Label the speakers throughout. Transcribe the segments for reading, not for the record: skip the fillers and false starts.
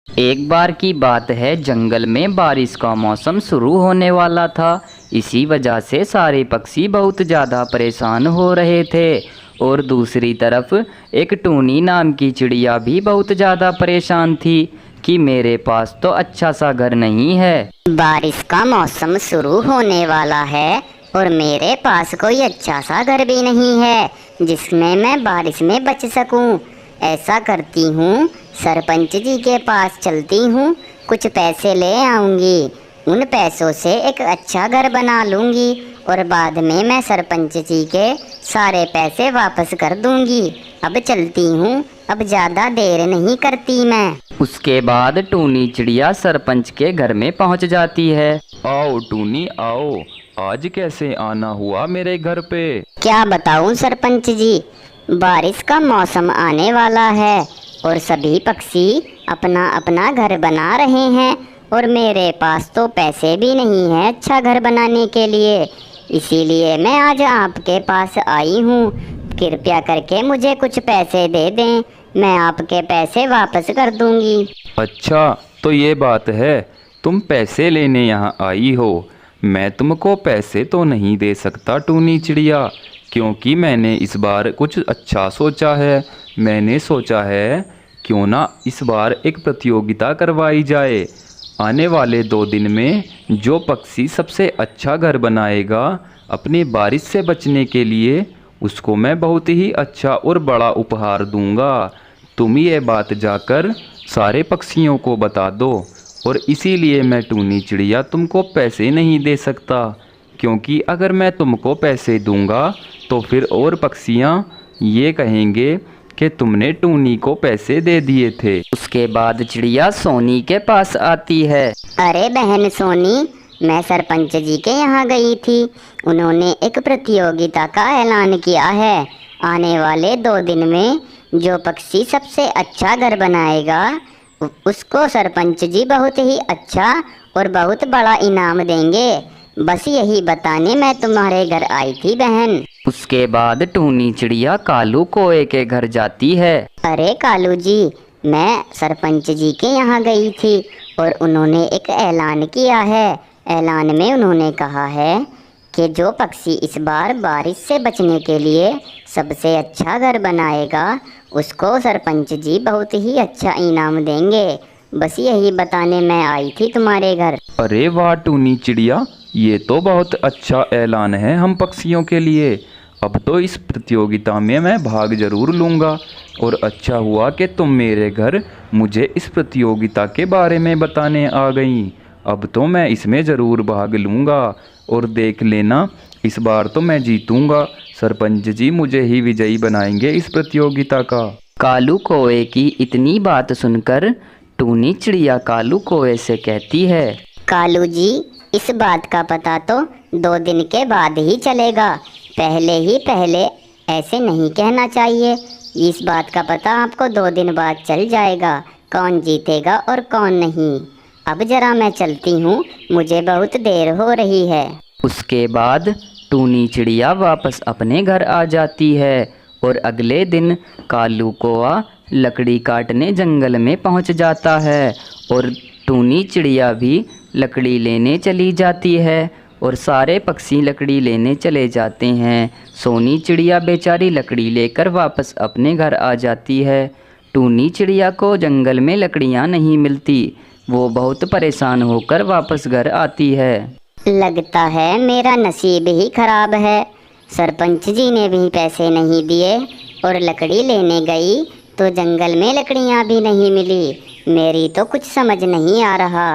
Speaker 1: एक बार की बात है, जंगल में बारिश का मौसम शुरू होने वाला था। इसी वजह से सारे पक्षी बहुत ज़्यादा परेशान हो रहे थे। और दूसरी तरफ एक टूनी नाम की चिड़िया भी बहुत ज़्यादा परेशान थी कि मेरे पास तो अच्छा सा घर नहीं है।
Speaker 2: बारिश का मौसम शुरू होने वाला है और मेरे पास कोई अच्छा सा घर भी नहीं है जिसमें मैं बारिश में बच सकूं। ऐसा करती हूँ, सरपंच जी के पास चलती हूँ, कुछ पैसे ले आऊँगी। उन पैसों से एक अच्छा घर बना लूँगी और बाद में मैं सरपंच जी के सारे पैसे वापस कर दूँगी। अब चलती हूँ, अब ज़्यादा देर नहीं करती मैं।
Speaker 1: उसके बाद टूनी चिड़िया सरपंच के घर में पहुंच जाती है।
Speaker 3: आओ टूनी आओ, आज कैसे आना हुआ मेरे घर पे?
Speaker 2: क्या बताऊं सरपंच जी, बारिश का मौसम आने वाला है और सभी पक्षी अपना अपना घर बना रहे हैं और मेरे पास तो पैसे भी नहीं हैं अच्छा घर बनाने के लिए। इसीलिए मैं आज आपके पास आई हूँ। कृपया करके मुझे कुछ पैसे दे दें, मैं आपके पैसे वापस कर दूंगी।
Speaker 3: अच्छा, तो ये बात है, तुम पैसे लेने यहाँ आई हो। मैं तुमको पैसे तो नहीं दे सकता टूनी चिड़िया, क्योंकि मैंने इस बार कुछ अच्छा सोचा है। मैंने सोचा है क्यों ना इस बार एक प्रतियोगिता करवाई जाए। आने वाले 2 दिन में जो पक्षी सबसे अच्छा घर बनाएगा अपनी बारिश से बचने के लिए, उसको मैं बहुत ही अच्छा और बड़ा उपहार दूंगा। तुम ये बात जाकर सारे पक्षियों को बता दो। और इसीलिए मैं टूनी चिड़िया तुमको पैसे नहीं दे सकता, क्योंकि अगर मैं तुमको पैसे दूंगा तो फिर और पक्षियाँ ये कहेंगे कि तुमने टूनी को पैसे दे दिए थे।
Speaker 1: उसके बाद चिड़िया सोनी के पास आती है।
Speaker 2: अरे बहन सोनी, मैं सरपंच जी के यहाँ गई थी। उन्होंने एक प्रतियोगिता का ऐलान किया है। आने वाले 2 दिन में जो पक्षी सबसे अच्छा घर बनाएगा उसको सरपंच जी बहुत ही अच्छा और बहुत बड़ा इनाम देंगे। बस यही बताने मैं तुम्हारे घर आई थी बहन।
Speaker 1: उसके बाद टूनी चिड़िया कालू कोए के घर जाती है।
Speaker 2: अरे कालू जी, मैं सरपंच जी के यहाँ गई थी और उन्होंने एक ऐलान किया है। ऐलान में उन्होंने कहा है कि जो पक्षी इस बार बारिश से बचने के लिए सबसे अच्छा घर बनाएगा उसको सरपंच जी बहुत ही अच्छा इनाम देंगे। बस यही बताने मैं आई थी तुम्हारे घर।
Speaker 3: अरे वाह टूनी चिड़िया, ये तो बहुत अच्छा ऐलान है हम पक्षियों के लिए। अब तो इस प्रतियोगिता में मैं भाग जरूर लूँगा। और अच्छा हुआ कि तुम मेरे घर मुझे इस प्रतियोगिता के बारे में बताने आ गई। अब तो मैं इसमें ज़रूर भाग लूँगा और देख लेना, इस बार तो मैं जीतूँगा। सरपंच जी मुझे ही विजयी बनाएंगे इस प्रतियोगिता का।
Speaker 1: कालू कोए की इतनी बात सुनकर टूनी चिड़िया कालू कोए से कहती है,
Speaker 2: कालू जी, इस बात का पता तो 2 दिन के बाद ही चलेगा। पहले ऐसे नहीं कहना चाहिए। इस बात का पता आपको 2 दिन बाद चल जाएगा, कौन जीतेगा और कौन नहीं। अब जरा मैं चलती हूँ, मुझे बहुत देर हो रही है।
Speaker 1: उसके बाद टूनी चिड़िया वापस अपने घर आ जाती है और अगले दिन कालू कौआ लकड़ी काटने जंगल में पहुंच जाता है और टूनी चिड़िया भी लकड़ी लेने चली जाती है और सारे पक्षी लकड़ी लेने चले जाते हैं। सोनी चिड़िया बेचारी लकड़ी लेकर वापस अपने घर आ जाती है। टूनी चिड़िया को जंगल में लकड़ियाँ नहीं मिलती, वो बहुत परेशान होकर वापस घर आती है।
Speaker 2: लगता है मेरा नसीब ही खराब है। सरपंच जी ने भी पैसे नहीं दिए और लकड़ी लेने गई तो जंगल में लकड़ियाँ भी नहीं मिली। मेरी तो कुछ समझ नहीं आ रहा।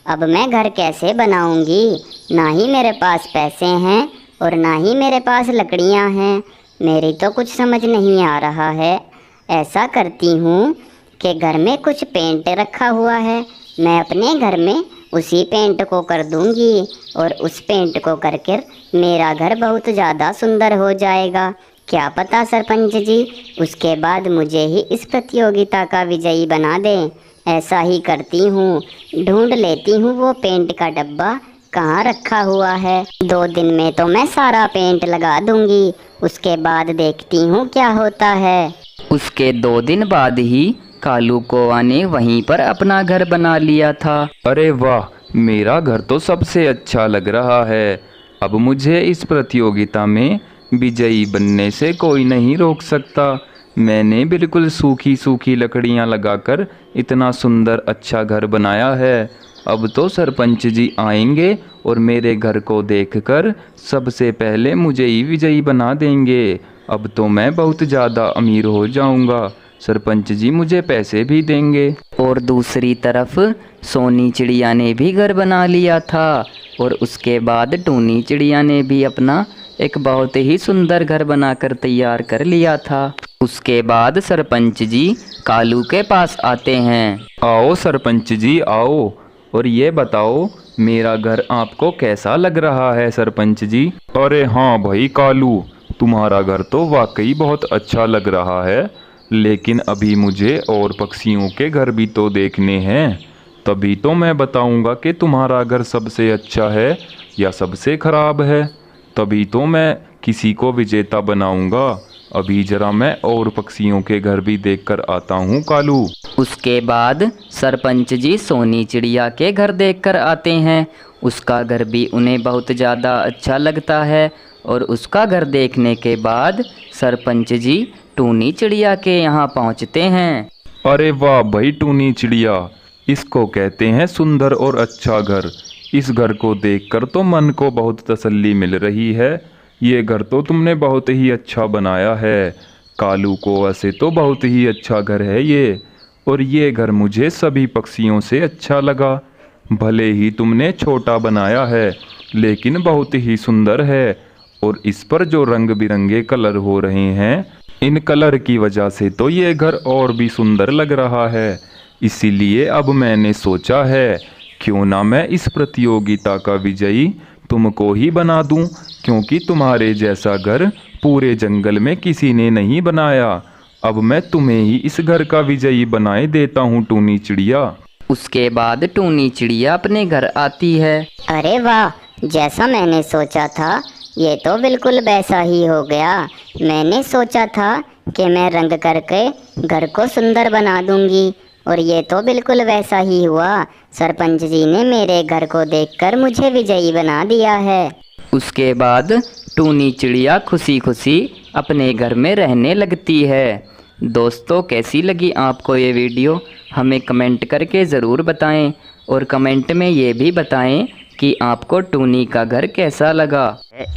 Speaker 2: अब मैं घर कैसे बनाऊंगी? ना ही मेरे पास पैसे हैं और ना ही मेरे पास लकड़ियाँ हैं। मेरी तो कुछ समझ नहीं आ रहा है। ऐसा करती हूँ कि घर में कुछ पेंट रखा हुआ है, मैं अपने घर में उसी पेंट को कर दूंगी और उस पेंट को करके मेरा घर बहुत ज़्यादा सुंदर हो जाएगा। क्या पता सरपंच जी उसके बाद मुझे ही इस प्रतियोगिता का विजयी बना दें। ऐसा ही करती हूँ, ढूंढ लेती हूँ वो पेंट का डब्बा कहाँ रखा हुआ है। 2 दिन में तो मैं सारा पेंट लगा दूंगी, उसके बाद देखती हूँ क्या होता है।
Speaker 1: उसके 2 दिन बाद ही कालू कौआ ने वहीं पर अपना घर बना लिया था।
Speaker 3: अरे वाह, मेरा घर तो सबसे अच्छा लग रहा है। अब मुझे इस प्रतियोगिता में विजयी बनने से कोई नहीं रोक सकता। मैंने बिल्कुल सूखी सूखी लकड़ियां लगाकर इतना सुंदर अच्छा घर बनाया है। अब तो सरपंच जी आएंगे और मेरे घर को देखकर सबसे पहले मुझे ही विजयी बना देंगे। अब तो मैं बहुत ज़्यादा अमीर हो जाऊंगा। सरपंच जी मुझे पैसे भी देंगे।
Speaker 1: और दूसरी तरफ सोनी चिड़िया ने भी घर बना लिया था और उसके बाद टूनी चिड़िया ने भी अपना एक बहुत ही सुंदर घर बनाकर तैयार कर लिया था। उसके बाद सरपंच जी कालू के पास आते हैं।
Speaker 3: आओ सरपंच जी आओ, और ये बताओ मेरा घर आपको कैसा लग रहा है सरपंच जी? अरे हाँ भाई कालू, तुम्हारा घर तो वाकई बहुत अच्छा लग रहा है, लेकिन अभी मुझे और पक्षियों के घर भी तो देखने हैं। तभी तो मैं बताऊंगा कि तुम्हारा घर सबसे अच्छा है या सबसे खराब है। तभी तो मैं किसी को विजेता बनाऊंगा। अभी जरा मैं और पक्षियों के घर भी देखकर आता हूँ कालू।
Speaker 1: उसके बाद सरपंच जी सोनी चिड़िया के घर देखकर आते हैं। उसका घर भी उन्हें बहुत ज़्यादा अच्छा लगता है और उसका घर देखने के बाद सरपंच जी टूनी चिड़िया के यहाँ पहुँचते हैं।
Speaker 3: अरे वाह भाई टूनी चिड़िया, इसको कहते हैं सुंदर और अच्छा घर। इस घर को देखकर तो मन को बहुत तसल्ली मिल रही है। ये घर तो तुमने बहुत ही अच्छा बनाया है। कालू कौआ से तो बहुत ही अच्छा घर है ये, और ये घर मुझे सभी पक्षियों से अच्छा लगा। भले ही तुमने छोटा बनाया है, लेकिन बहुत ही सुंदर है। और इस पर जो रंग बिरंगे कलर हो रहे हैं, इन कलर की वजह से तो ये घर और भी सुंदर लग रहा है। इसीलिए अब मैंने सोचा है क्यों ना मैं इस प्रतियोगिता का विजयी तुमको ही बना दूं, क्योंकि तुम्हारे जैसा घर पूरे जंगल में किसी ने नहीं बनाया। अब मैं तुम्हें ही इस घर का विजयी बनाए देता हूँ टूनी चिड़िया।
Speaker 1: उसके बाद टूनी चिड़िया अपने घर आती है।
Speaker 2: अरे वाह, जैसा मैंने सोचा था ये तो बिल्कुल वैसा ही हो गया। मैंने सोचा था कि मैं रंग करके घर को सुंदर बना दूंगी, और ये तो बिल्कुल वैसा ही हुआ। सरपंच जी ने मेरे घर को देखकर मुझे विजयी बना दिया है।
Speaker 1: उसके बाद टूनी चिड़िया खुशी खुशी अपने घर में रहने लगती है। दोस्तों, कैसी लगी आपको ये वीडियो? हमें कमेंट करके ज़रूर बताएं, और कमेंट में ये भी बताएं कि आपको टूनी का घर कैसा लगा।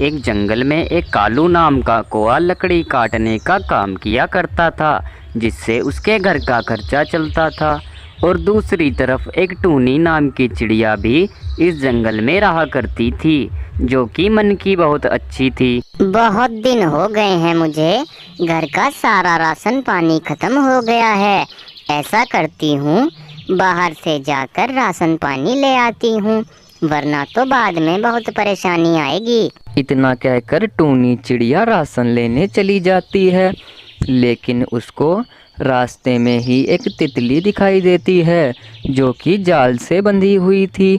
Speaker 1: एक जंगल में एक कालू नाम का कौआ लकड़ी काटने का काम किया करता था, जिससे उसके घर का खर्चा चलता था। और दूसरी तरफ एक टूनी नाम की चिड़िया भी इस जंगल में रहा करती थी, जो कि मन की बहुत अच्छी थी।
Speaker 2: बहुत दिन हो गए हैं, मुझे घर का सारा राशन पानी खत्म हो गया है। ऐसा करती हूँ, बाहर से जाकर राशन पानी ले आती हूँ, वरना तो बाद में बहुत परेशानी आएगी।
Speaker 1: इतना कहकर टूनी चिड़िया राशन लेने चली जाती है, लेकिन उसको रास्ते में ही एक तितली दिखाई देती है, जो कि जाल से बंधी हुई थी।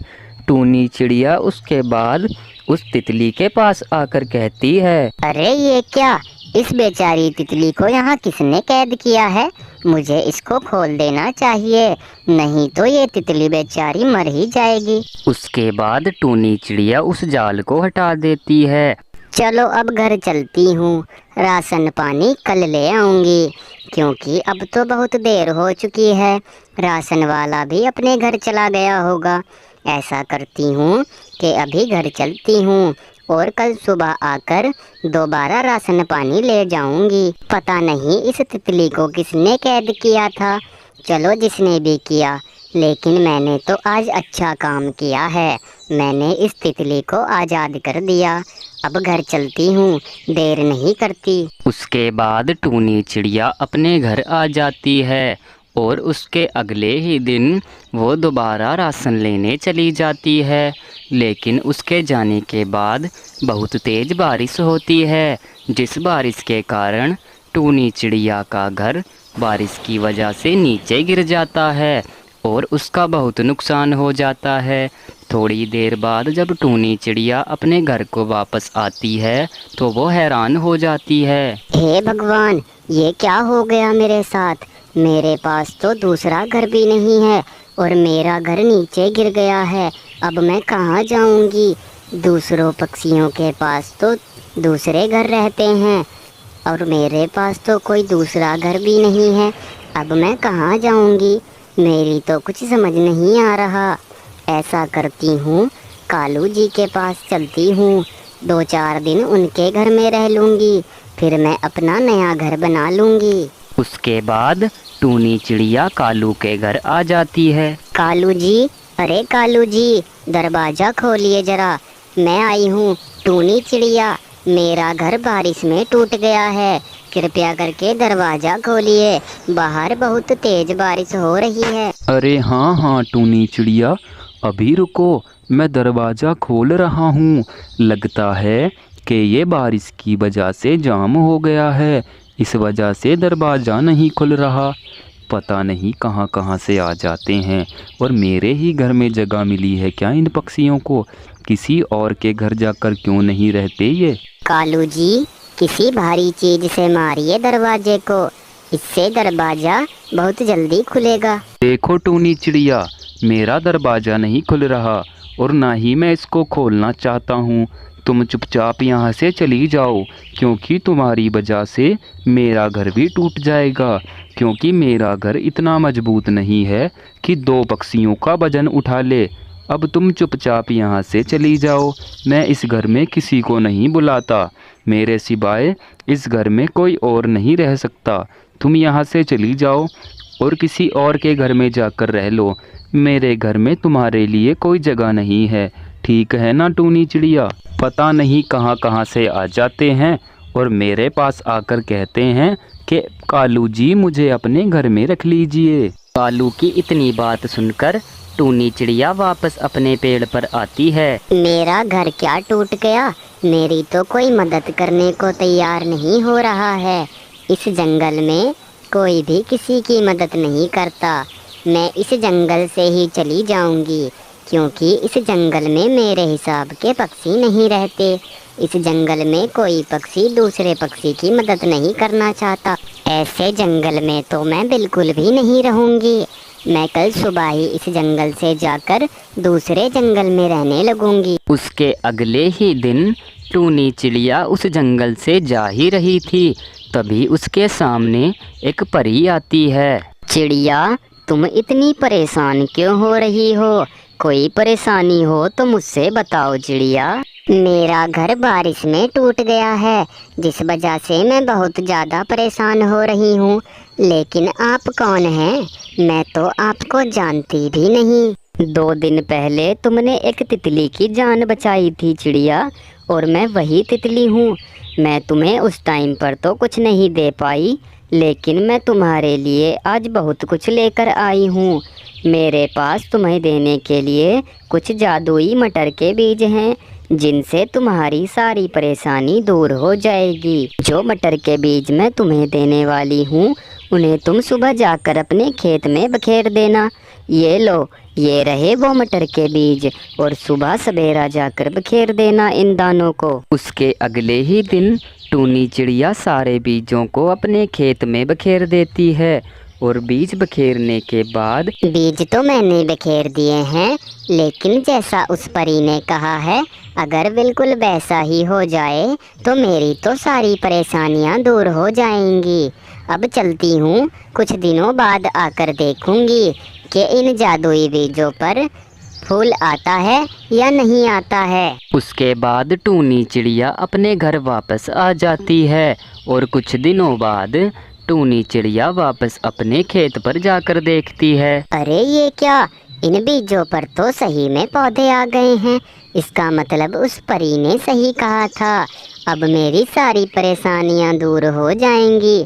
Speaker 1: टूनी चिड़िया उसके बाद उस तितली के पास आकर कहती है,
Speaker 2: अरे ये क्या, इस बेचारी तितली को यहाँ किसने कैद किया है? मुझे इसको खोल देना चाहिए, नहीं तो ये तितली बेचारी मर ही जाएगी।
Speaker 1: उसके बाद टूनी चिड़िया उस जाल को हटा देती है।
Speaker 2: चलो अब घर चलती हूँ, राशन पानी कल ले आऊँगी, क्योंकि अब तो बहुत देर हो चुकी है। राशन वाला भी अपने घर चला गया होगा। ऐसा करती हूँ कि अभी घर चलती हूँ और कल सुबह आकर दोबारा राशन पानी ले जाऊँगी। पता नहीं इस तितली को किसने कैद किया था। चलो जिसने भी किया, लेकिन मैंने तो आज अच्छा काम किया है। मैंने इस तितली को आज़ाद कर दिया। अब घर चलती हूँ, देर नहीं करती।
Speaker 1: उसके बाद टूनी चिड़िया अपने घर आ जाती है और उसके अगले ही दिन वो दोबारा राशन लेने चली जाती है। लेकिन उसके जाने के बाद बहुत तेज़ बारिश होती है, जिस बारिश के कारण टूनी चिड़िया का घर बारिश की वजह से नीचे गिर जाता है और उसका बहुत नुकसान हो जाता है। थोड़ी देर बाद जब टूनी चिड़िया अपने घर को वापस आती है तो वो हैरान हो जाती है।
Speaker 2: हे भगवान, ये क्या हो गया मेरे साथ? मेरे पास तो दूसरा घर भी नहीं है और मेरा घर नीचे गिर गया है। अब मैं कहाँ जाऊँगी? दूसरों पक्षियों के पास तो दूसरे घर रहते हैं और मेरे पास तो कोई दूसरा घर भी नहीं है। अब मैं कहाँ जाऊँगी? मेरी तो कुछ समझ नहीं आ रहा। ऐसा करती हूँ, कालू जी के पास चलती हूँ, 2-4 दिन उनके घर में रह लूँगी, फिर मैं अपना नया घर बना लूँगी।
Speaker 1: उसके बाद टूनी चिड़िया कालू के घर आ जाती है।
Speaker 2: कालू जी, अरे कालू जी, दरवाज़ा खोलिए ज़रा, मैं आई हूँ टूनी चिड़िया। मेरा घर बारिश में टूट गया है, कृपया करके दरवाज़ा खोलिए, बाहर बहुत तेज बारिश हो रही है।
Speaker 3: अरे हाँ हाँ टूनी चिड़िया, अभी रुको, मैं दरवाज़ा खोल रहा हूँ। लगता है कि ये बारिश की वजह से जाम हो गया है, इस वजह से दरवाज़ा नहीं खुल रहा। पता नहीं कहाँ कहाँ से आ जाते हैं, और मेरे ही घर में जगह मिली है क्या इन पक्षियों को? किसी और के घर जाकर क्यों नहीं रहते ये?
Speaker 2: कालू जी, किसी भारी चीज़ से मारिए दरवाजे को, इससे दरवाज़ा बहुत जल्दी खुलेगा।
Speaker 3: देखो टूनी चिड़िया, मेरा दरवाज़ा नहीं खुल रहा और ना ही मैं इसको खोलना चाहता हूँ। तुम चुपचाप यहाँ से चली जाओ, क्योंकि तुम्हारी वजह से मेरा घर भी टूट जाएगा। क्योंकि मेरा घर इतना मजबूत नहीं है कि 2 पक्षियों का वजन उठा ले। अब तुम चुपचाप यहाँ से चली जाओ, मैं इस घर में किसी को नहीं बुलाता। मेरे सिवाय इस घर में कोई और नहीं रह सकता। तुम यहाँ से चली जाओ और किसी और के घर में जाकर रह लो। मेरे घर में तुम्हारे लिए कोई जगह नहीं है, ठीक है ना टूनी चिड़िया? पता नहीं कहाँ कहाँ से आ जाते हैं और मेरे पास आकर कहते हैं कि कालू जी मुझे अपने घर में रख लीजिए।
Speaker 1: कालू की इतनी बात सुनकर टूनी चिड़िया वापस अपने पेड़ पर आती है।
Speaker 2: मेरा घर क्या टूट गया? मेरी तो कोई मदद करने को तैयार नहीं हो रहा है। इस जंगल में कोई भी किसी की मदद नहीं करता। मैं इस जंगल से ही चली जाऊंगी, क्योंकि इस जंगल में मेरे हिसाब के पक्षी नहीं रहते। इस जंगल में कोई पक्षी दूसरे पक्षी की मदद नहीं करना चाहता। ऐसे जंगल में तो मैं बिल्कुल भी नहीं रहूंगी। मैं कल सुबह ही इस जंगल से जाकर दूसरे जंगल में रहने लगूंगी।
Speaker 1: उसके अगले ही दिन टूनी चिड़िया उस जंगल से जा ही रही थी, तभी उसके सामने एक परी आती है।
Speaker 2: चिड़िया, तुम इतनी परेशान क्यों हो रही हो? कोई परेशानी हो तो मुझसे बताओ चिड़िया। मेरा घर बारिश में टूट गया है, जिस वजह से मैं बहुत ज़्यादा परेशान हो रही हूँ। लेकिन आप कौन हैं? मैं तो आपको जानती भी नहीं।
Speaker 1: 2 दिन पहले तुमने एक तितली की जान बचाई थी चिड़िया, और मैं वही तितली हूँ। मैं तुम्हें उस टाइम पर तो कुछ नहीं दे पाई, लेकिन मैं तुम्हारे लिए आज बहुत कुछ लेकर आई हूँ। मेरे पास तुम्हें देने के लिए कुछ जादुई मटर के बीज हैं, जिनसे तुम्हारी सारी परेशानी दूर हो जाएगी। जो मटर के बीज मैं तुम्हें देने वाली हूँ, उन्हें तुम सुबह जाकर अपने खेत में बखेर देना। ये लो, ये रहे वो मटर के बीज, और सुबह सवेरा जाकर बखेर देना इन दानों को। उसके अगले ही दिन टूनी चिड़िया सारे बीजों को अपने खेत में बखेर देती है, और बीज बखेरने के बाद
Speaker 2: बीज तो मैंने बखेर दिए हैं, लेकिन जैसा उस परी ने कहा है, अगर बिल्कुल वैसा ही हो जाए तो मेरी तो सारी परेशानियां दूर हो जाएंगी। अब चलती हूँ, कुछ दिनों बाद आकर देखूंगी कि इन जादुई बीजों पर फूल आता है या नहीं आता है।
Speaker 1: उसके बाद टूनी चिड़िया अपने घर वापस आ जाती है, और कुछ दिनों बाद टूनी चिड़िया वापस अपने खेत पर जाकर देखती है।
Speaker 2: अरे ये क्या? इन बीजों पर तो सही में पौधे आ गए हैं। इसका मतलब उस परी ने सही कहा था। अब मेरी सारी परेशानियां दूर हो जाएंगी।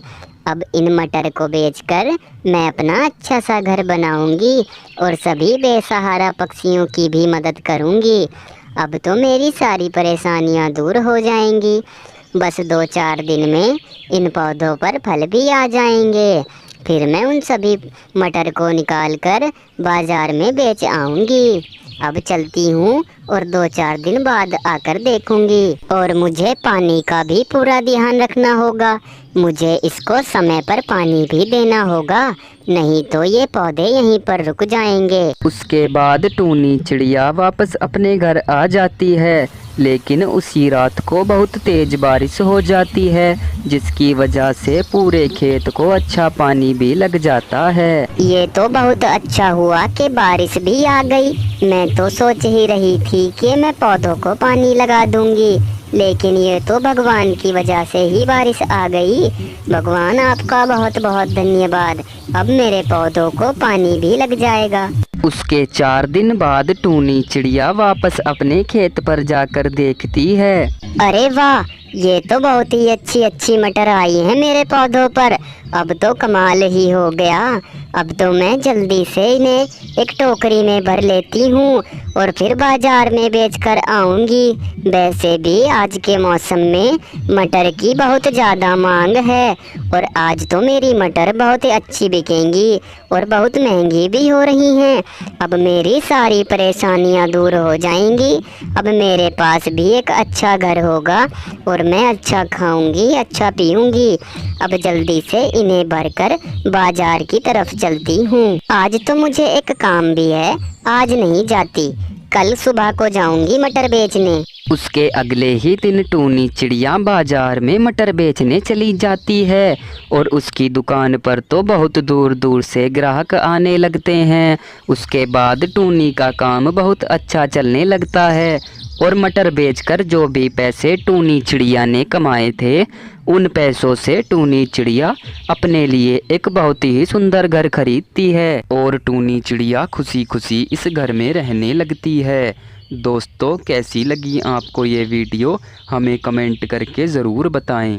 Speaker 2: अब इन मटर को बेचकर मैं अपना अच्छा सा घर बनाऊंगी और सभी बेसहारा पक्षियों की भी मदद करूंगी। अब तो मेरी सारी परेशानियां दूर हो जाएंगी। बस 2-4 दिन में इन पौधों पर फल भी आ जाएंगे। फिर मैं उन सभी मटर को निकाल कर बाजार में बेच आऊँगी। अब चलती हूँ और 2-4 दिन बाद आकर देखूंगी। और मुझे पानी का भी पूरा ध्यान रखना होगा। मुझे इसको समय पर पानी भी देना होगा, नहीं तो ये पौधे यहीं पर रुक जाएंगे।
Speaker 1: उसके बाद टूनी चिड़िया वापस अपने घर आ जाती है, लेकिन उसी रात को बहुत तेज बारिश हो जाती है, जिसकी वजह से पूरे खेत को अच्छा पानी भी लग जाता है।
Speaker 2: ये तो बहुत अच्छा हुआ कि बारिश भी आ गई। मैं तो सोच ही रही थी कि मैं पौधों को पानी लगा दूंगी, लेकिन ये तो भगवान की वजह से ही बारिश आ गई। भगवान आपका बहुत बहुत धन्यवाद। अब मेरे पौधों को पानी भी लग जाएगा।
Speaker 1: उसके 4 दिन बाद टूनी चिड़िया वापस अपने खेत पर जाकर देखती है।
Speaker 2: अरे वाह, ये तो बहुत ही अच्छी अच्छी मटर आई है मेरे पौधों पर। अब तो कमाल ही हो गया। अब तो मैं जल्दी से इन्हें एक टोकरी में भर लेती हूँ और फिर बाजार में बेचकर आऊँगी। वैसे भी आज के मौसम में मटर की बहुत ज़्यादा मांग है और आज तो मेरी मटर बहुत ही अच्छी बिकेंगी और बहुत महंगी भी हो रही हैं। अब मेरी सारी परेशानियाँ दूर हो जाएंगी। अब मेरे पास भी एक अच्छा घर होगा और मैं अच्छा खाऊंगी, अच्छा पीऊंगी। अब जल्दी से इन्हें भरकर बाजार की तरफ चलती हूँ। आज तो मुझे एक काम भी है, आज नहीं जाती, कल सुबह को जाऊंगी मटर बेचने।
Speaker 1: उसके अगले ही दिन टूनी चिड़िया बाजार में मटर बेचने चली जाती है और उसकी दुकान पर तो बहुत दूर दूर से ग्राहक आने लगते हैं। उसके बाद टूनी का काम बहुत अच्छा चलने लगता है और मटर बेचकर जो भी पैसे टूनी चिड़िया ने कमाए थे, उन पैसों से टूनी चिड़िया अपने लिए एक बहुत ही सुंदर घर खरीदती है और टूनी चिड़िया खुशी खुशी इस घर में रहने लगती है। दोस्तों, कैसी लगी आपको ये वीडियो, हमें कमेंट करके ज़रूर बताएं।